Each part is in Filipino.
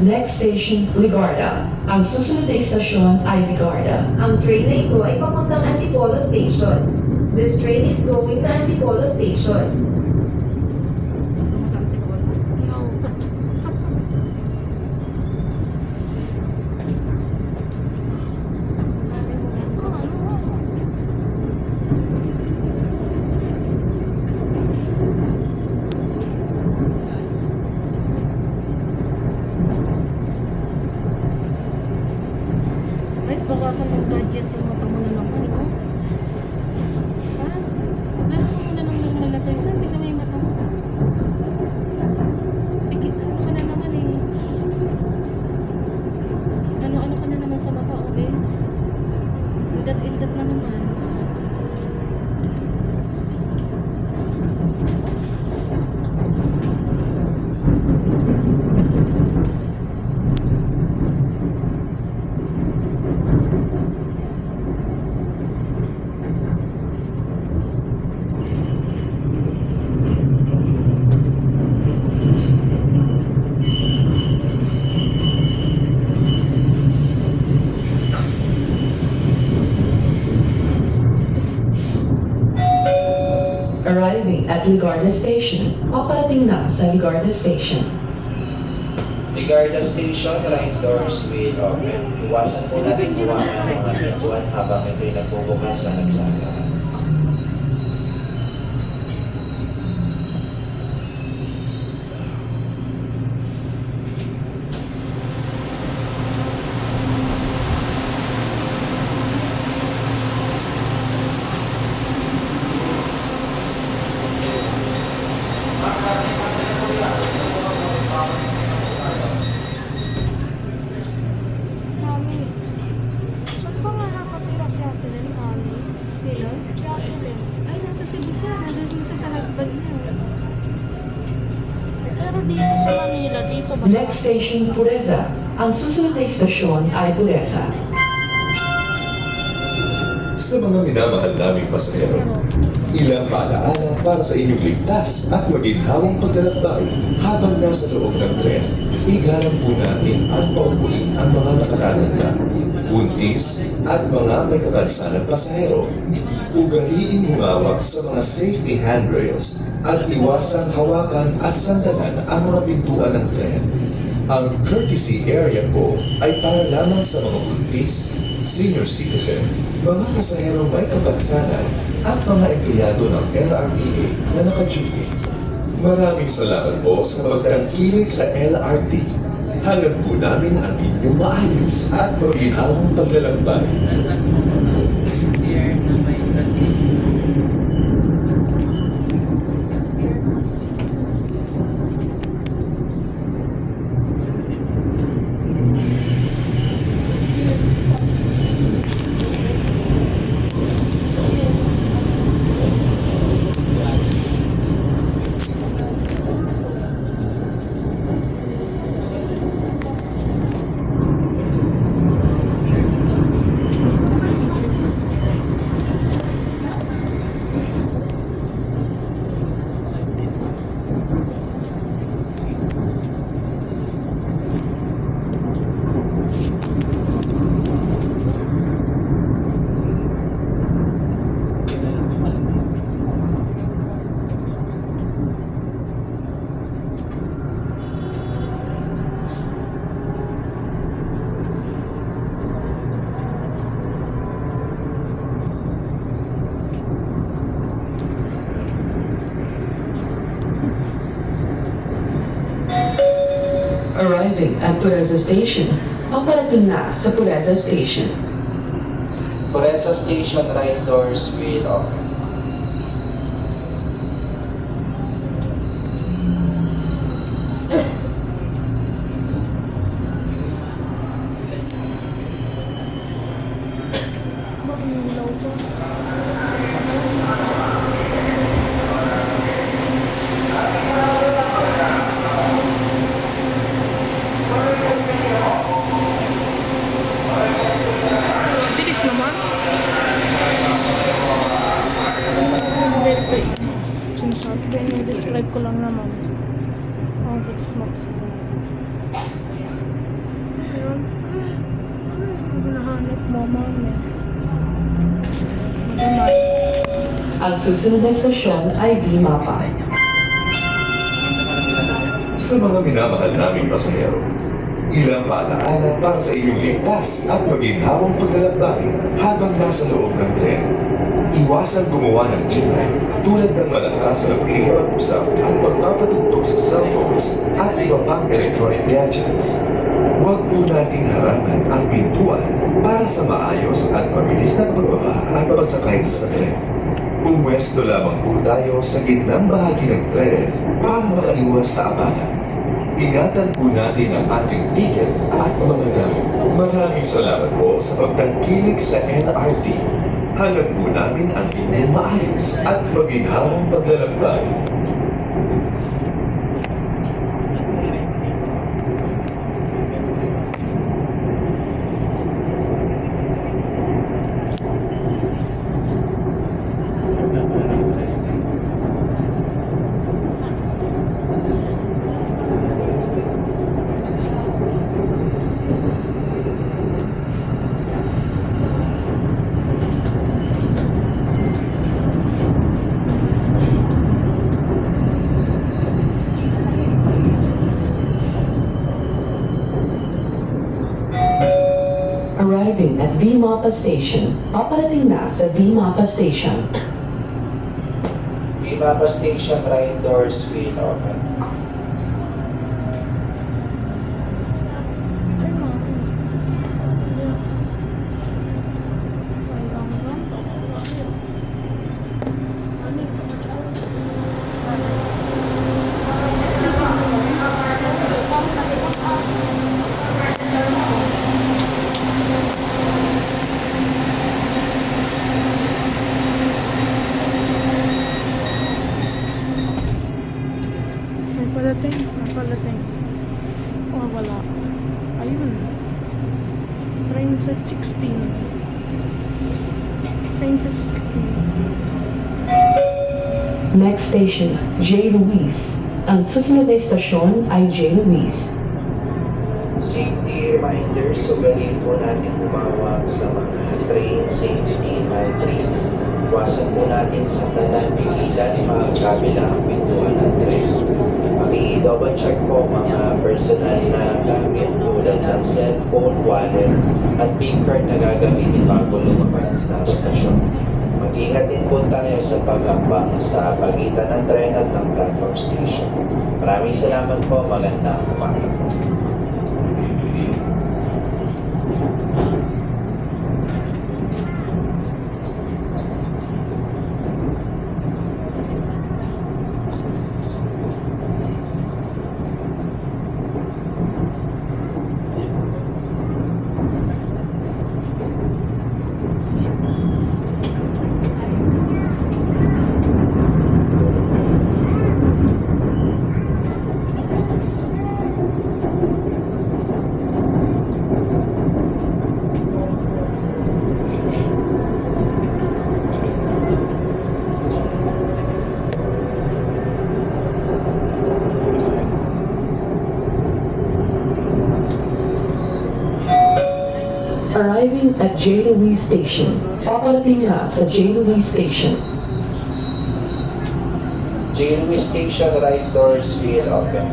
Next station, Ligarda. Ang susunod na istasyon ay Ligarda. Ang train na ito ay papuntang Antipolo Station. This train is going to Antipolo Station. Bakasan ng gadget yung mata mo na naman, no? Ha? Maglaro mo muna ng normal na toys. Tignan mo yung mata mo. Pikit, ano ka na naman eh. Ano ka na naman sa mata, okay? Indat na naman. Arriving at Ligarda Station. Paparating na sa Ligarda Station. Ligarda Station, right doors will open. Iwasan po natin buwangan ng mga pintuan habang ito'y nagbubukas sa nagsasara. Mami, saan pa nga nakatira si Ate Len, Mami? Sino? Si Ate Len. Ay, nasa Cebu siya. Nandun siya sa husband niya. Pero dito sa Manila, dito ba? Next station, Pureza. Ang susunod na istasyon ay Pureza. Sa mga minamahal naming pasahero, ilang paalaala para sa inyong ligtas at maginhawang paglalakbay habang nasa loob ng tren. Igalang po natin at paupuin ang mga nakatatanda, buntis at mga may kapansanan pasahero. Ugaliing humawak sa mga safety handrails at iwasang hawakan at sandalan ang mga pintuan ng tren. Ang courtesy area po ay para lamang sa mga buntis, senior citizen, mga pasahero may kapansanan at mga empleyado ng LRTA na naka-duty. Maraming salamat po sa pagtangkilik sa LRT. Hangad po namin ang inyong maayos at maginhawang paglalakbay. Arriving at Pureza Station. Paparating na sa Pureza Station. Pureza Station, right doors will open. Bilis naman. Sinasabi, describe ko lang naman. Ang bilis mag-subscribe. yun. Ano nahanap mo, mami? Magandang. Ang susunod na estasyon ay V-Mapa. Sa mga minamahal naming pasahero, ilang paalaala para sa inyong ligtas at maginhawang paglalakbay habang nasa loob ng tren. Iwasan gumawa ng ingay tulad ng malakas na pakikipag-usap at pagpapatugtog sa cellphones at iba pang electronic gadgets. Huwag po nating harangan ang pintuan para sa maayos at mabilis na pagbaba at pagsakay sa sakyan. Pumwesto lamang po tayo sa gitnang bahagi ng tren para makaiwas sa abala. Ingatan po natin ang ating ticket at mga gamit. Maraming salamat po sa pagtangkilik sa LRT. Hangad po namin ang inyong maayos at maginhawang paglalakbay. Arriving at V-Mapa Station. Paparating na sa V-Mapa Station. V-Mapa Station, right doors will open. Ay, mami. May palating. Oh, wala. Ayun. Train set 16. Train set 16. Next station, J. Louise. Ang susunod na estasyon ay J. Louise. Safety reminders, sugalin po natin humawak sa mga train safety matrix. Iwasan po natin sa tanan, pigilan yung mga kabilang pintuan ng train. Paki-double check po mga personal na gamit tulad ng cellphone, wallet, at pin card na gagamitin bago lumabas ng stasyon. Mag-ingat din po tayo sa pag-ambang sa pagitan ng tren at ng platform station. Maraming salamat po, magandang umaga po. Arriving at J. Louise Station. Paparating na sa J. Louise Station. J. Louise Station, right doors will open.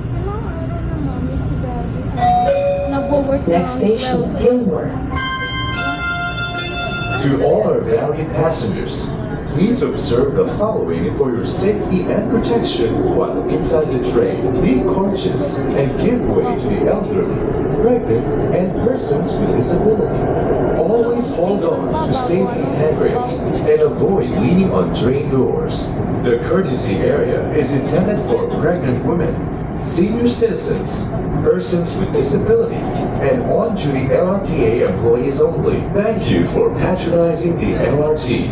Ilang araw na, mami, si Daddy. Nagwo-work na Next station, Gilmore. To all our valued passengers, please observe the following for your safety and protection while inside the train. Be cautious and give way to the elderly, pregnant, and persons persons with disability. Always hold on to safety handrails and avoid leaning on train doors. The courtesy area is intended for pregnant women, senior citizens, persons with disability, and on-duty LRTA employees only. Thank you for patronizing the LRT.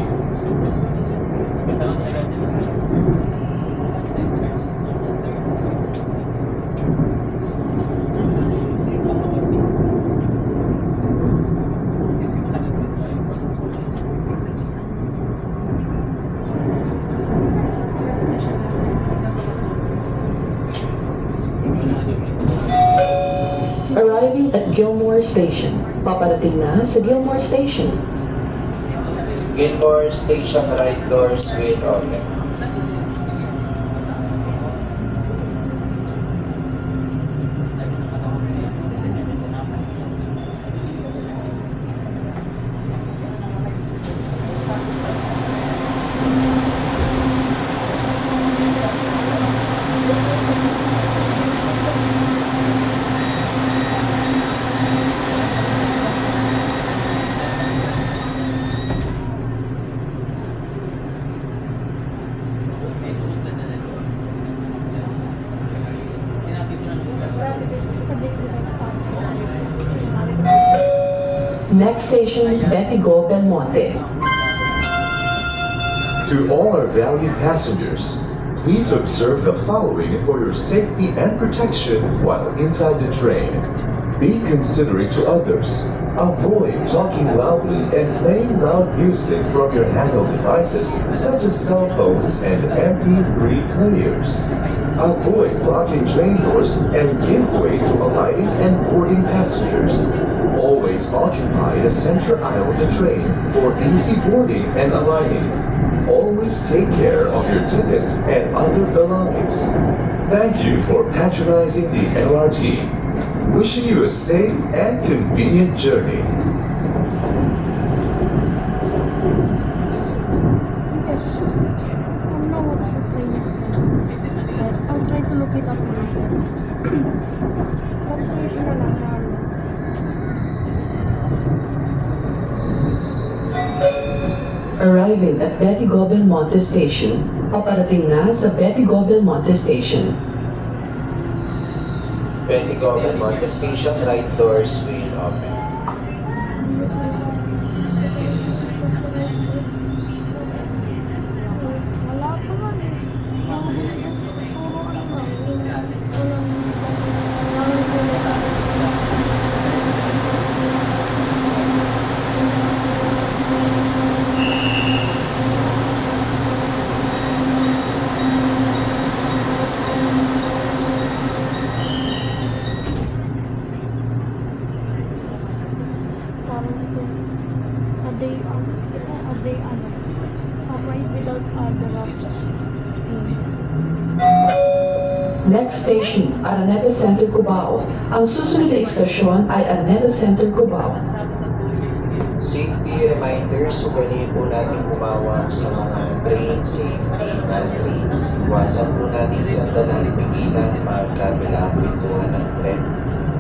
Arriving at Gilmore Station. Paparating na sa Gilmore Station. Gilmore Station right doors will open. Next station, Betigo, Belmonte. To all our valued passengers, please observe the following for your safety and protection while inside the train. Be considerate to others. Avoid talking loudly and playing loud music from your handheld devices such as cell phones and MP3 players. Avoid blocking train doors and give way to alighting and boarding passengers. Always occupy the center aisle of the train for easy boarding and alighting. Always take care of your ticket and other belongings. Thank you for patronizing the LRT. Wishing you a safe and convenient journey. Yes. I don't know what's the place but I'll try to look it up later. Substation na lang lalo. Arriving at Betigo, Belmonte Station. Paparating na sa Betigo, Belmonte Station. Betigo, Belmonte Station right doors will open. Wala pa man eh. Puro ano lang. Parang ito. A day ano. Arrive without other scene. Next station, Araneta Center, Cubao. Ang susunod na istasyon ay Araneta Center, Cubao. Safety reminders, ugaliin po natin humawak sa mga train safety batteries. Iwasan po natin sandalan, pigilan, magkabilang pintuan ng tren.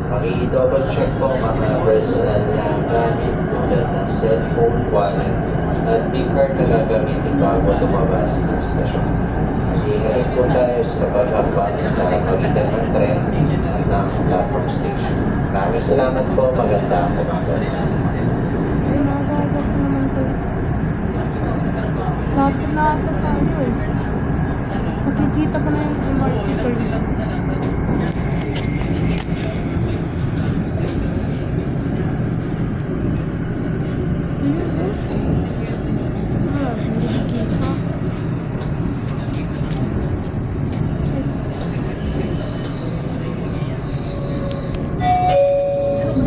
Maki-double check po mga personal na gamit tulad ng cellphone, wallet, at big card na gagamitin bago lumabas ng stasyon. Iingat po tayo sa paghambang sa pagitan ng tren at ng platform station. Maraming salamat po, magandang umaga. Ay, nakakagap ko naman to. Lapit na ata tayo eh. Makikita ko na yung MRT terminal. Hindi kita.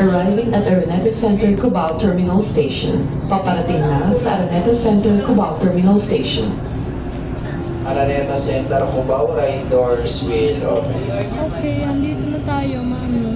Arriving at Araneta Center, Cubao Terminal Station. Paparating na sa Araneta Center, Cubao Terminal Station. Araneta Center, Cubao, right doors will open. Okay, andito na tayo, mami.